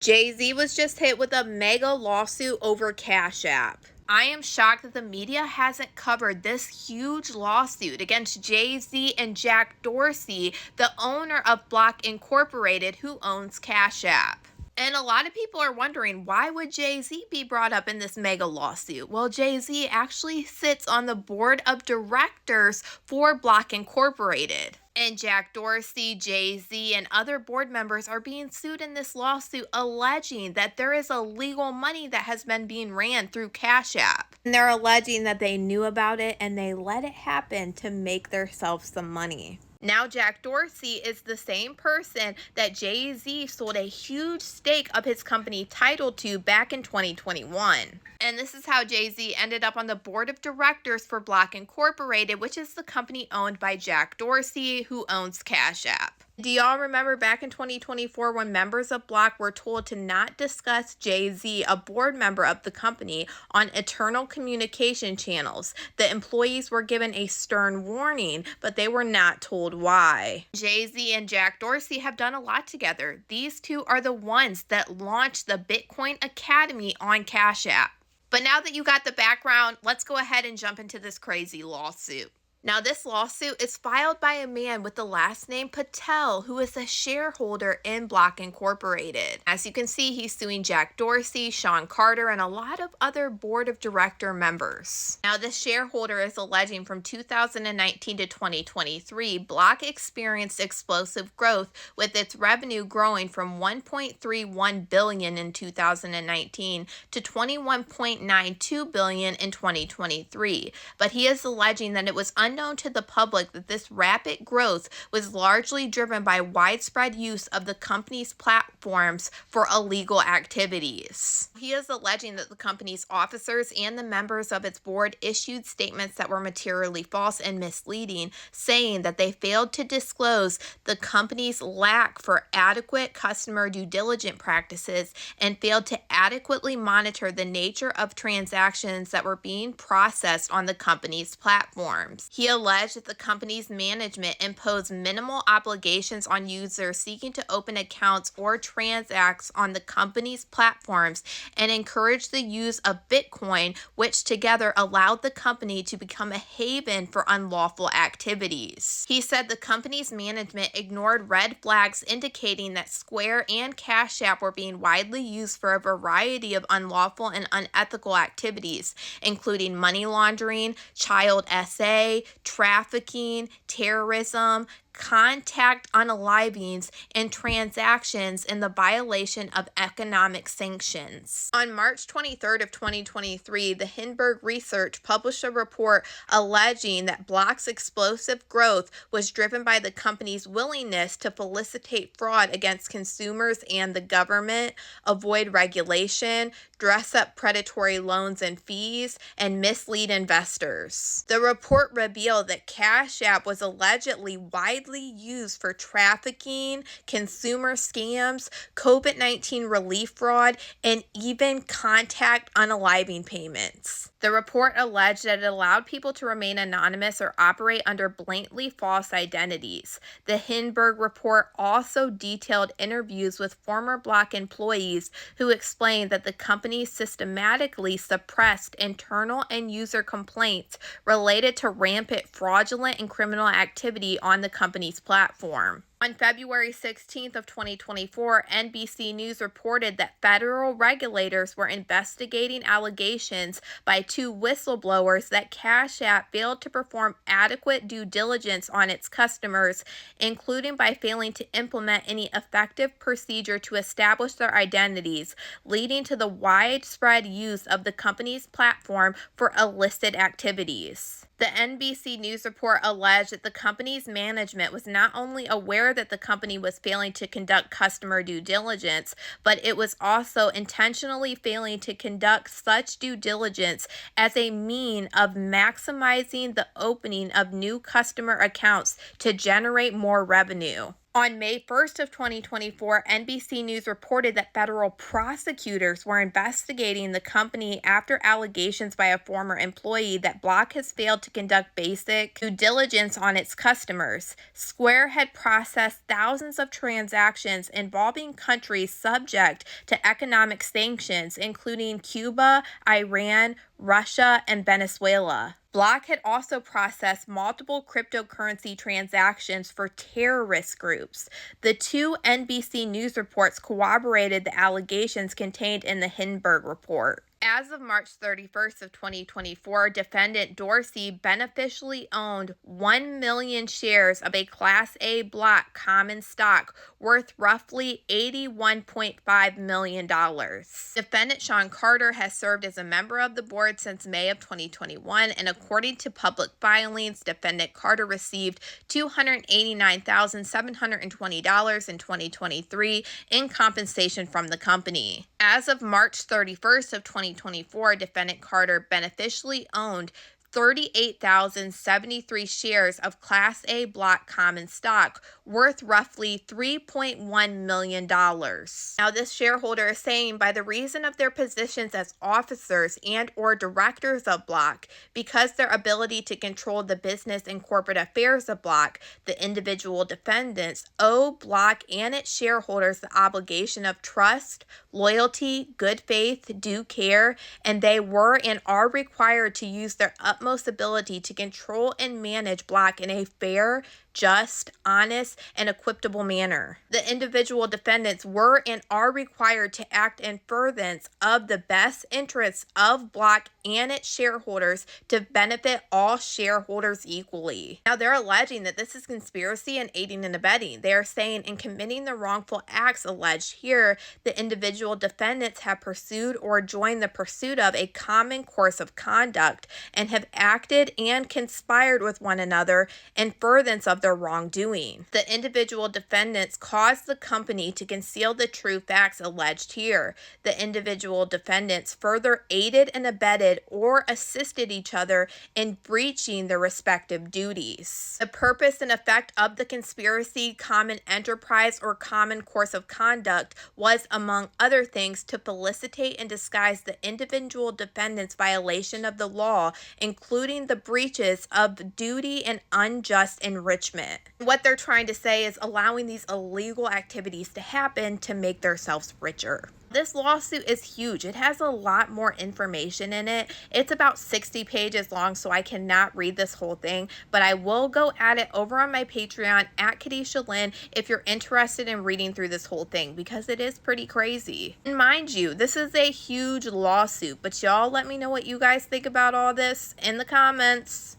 Jay-Z was just hit with a mega lawsuit over Cash App. I am shocked that the media hasn't covered this huge lawsuit against Jay-Z and Jack Dorsey, the owner of Block Incorporated, who owns Cash App. And a lot of people are wondering, why would Jay-Z be brought up in this mega lawsuit? Well, Jay-Z actually sits on the board of directors for Block Incorporated. And Jack Dorsey, Jay-Z, and other board members are being sued in this lawsuit, alleging that there is illegal money that has been being ran through Cash App. And they're alleging that they knew about it and they let it happen to make themselves some money. Now, Jack Dorsey is the same person that Jay-Z sold a huge stake of his company Tidal to back in 2021. And this is how Jay-Z ended up on the board of directors for Block Incorporated, which is the company owned by Jack Dorsey, who owns Cash App. Do y'all remember back in 2024 when members of Block were told to not discuss Jay-Z, a board member of the company, on internal communication channels? The employees were given a stern warning, but they were not told why. Jay-Z and Jack Dorsey have done a lot together. These two are the ones that launched the Bitcoin Academy on Cash App. But now that you got the background, let's go ahead and jump into this crazy lawsuit. Now, this lawsuit is filed by a man with the last name Patel, who is a shareholder in Block Incorporated. As you can see, he's suing Jack Dorsey, Sean Carter, and a lot of other board of director members. Now, this shareholder is alleging from 2019 to 2023, Block experienced explosive growth, with its revenue growing from $1.31 billion in 2019 to $21.92 billion in 2023. But he is alleging that it was unknown to the public that this rapid growth was largely driven by widespread use of the company's platforms for illegal activities. He is alleging that the company's officers and the members of its board issued statements that were materially false and misleading, saying that they failed to disclose the company's lack for adequate customer due diligence practices and failed to adequately monitor the nature of transactions that were being processed on the company's platforms. He alleged that the company's management imposed minimal obligations on users seeking to open accounts or transact on the company's platforms and encouraged the use of Bitcoin, which together allowed the company to become a haven for unlawful activities. He said the company's management ignored red flags indicating that Square and Cash App were being widely used for a variety of unlawful and unethical activities, including money laundering, child SA, trafficking, terrorism, contact unalivings, and transactions in the violation of economic sanctions. On March 23rd of 2023, the Hindenburg Research published a report alleging that Block's explosive growth was driven by the company's willingness to felicitate fraud against consumers and the government, avoid regulation, dress up predatory loans and fees, and mislead investors. The report revealed that Cash App was allegedly widely used for trafficking, consumer scams, COVID-19 relief fraud, and even contact unaliving payments. The report alleged that it allowed people to remain anonymous or operate under blatantly false identities. The Hindenburg report also detailed interviews with former Block employees who explained that the company systematically suppressed internal and user complaints related to rampant fraudulent and criminal activity on the company's platform. On February 16th of 2024, NBC News reported that federal regulators were investigating allegations by two whistleblowers that Cash App failed to perform adequate due diligence on its customers, including by failing to implement any effective procedure to establish their identities, leading to the widespread use of the company's platform for illicit activities. The NBC News report alleged that the company's management was not only aware that the company was failing to conduct customer due diligence, but it was also intentionally failing to conduct such due diligence as a mean of maximizing the opening of new customer accounts to generate more revenue. On May 1st of 2024, NBC News reported that federal prosecutors were investigating the company after allegations by a former employee that Block has failed to conduct basic due diligence on its customers. Square had processed thousands of transactions involving countries subject to economic sanctions, including Cuba, Iran, Russia, and Venezuela. Block had also processed multiple cryptocurrency transactions for terrorist groups. The two NBC News reports corroborated the allegations contained in the Hindenburg report. As of March 31st of 2024, defendant Dorsey beneficially owned 1 million shares of a Class A block common stock worth roughly $81.5 million. Defendant Sean Carter has served as a member of the board since May of 2021, and according to public filings, defendant Carter received $289,720 in 2023 in compensation from the company. As of March 31st of 2024, defendant Carter beneficially owned 38,073 shares of Class A block common stock worth roughly $3.1 million. Now, this shareholder is saying by the reason of their positions as officers and or directors of Block, because their ability to control the business and corporate affairs of Block, the individual defendants owe Block and its shareholders the obligation of trust, loyalty, good faith, due care, and they were and are required to use their utmost ability to control and manage Block in a fair, just, honest, and equitable manner. The individual defendants were and are required to act in furtherance of the best interests of Block and its shareholders to benefit all shareholders equally. Now, they're alleging that this is conspiracy and aiding and abetting. They are saying in committing the wrongful acts alleged here, the individual defendants have pursued or joined the pursuit of a common course of conduct and have acted and conspired with one another in furtherance of their wrongdoing. The individual defendants caused the company to conceal the true facts alleged here. The individual defendants further aided and abetted or assisted each other in breaching their respective duties. The purpose and effect of the conspiracy, common enterprise, or common course of conduct was, among other things, to felicitate and disguise the individual defendants' violation of the law, including the breaches of duty and unjust enrichment. What they're trying to say is allowing these illegal activities to happen to make themselves richer. This lawsuit is huge. It has a lot more information in it. It's about 60 pages long, so I cannot read this whole thing, but I will go at it over on my Patreon at KadishaLynn if you're interested in reading through this whole thing, because it is pretty crazy. And mind you, this is a huge lawsuit, but y'all let me know what you guys think about all this in the comments.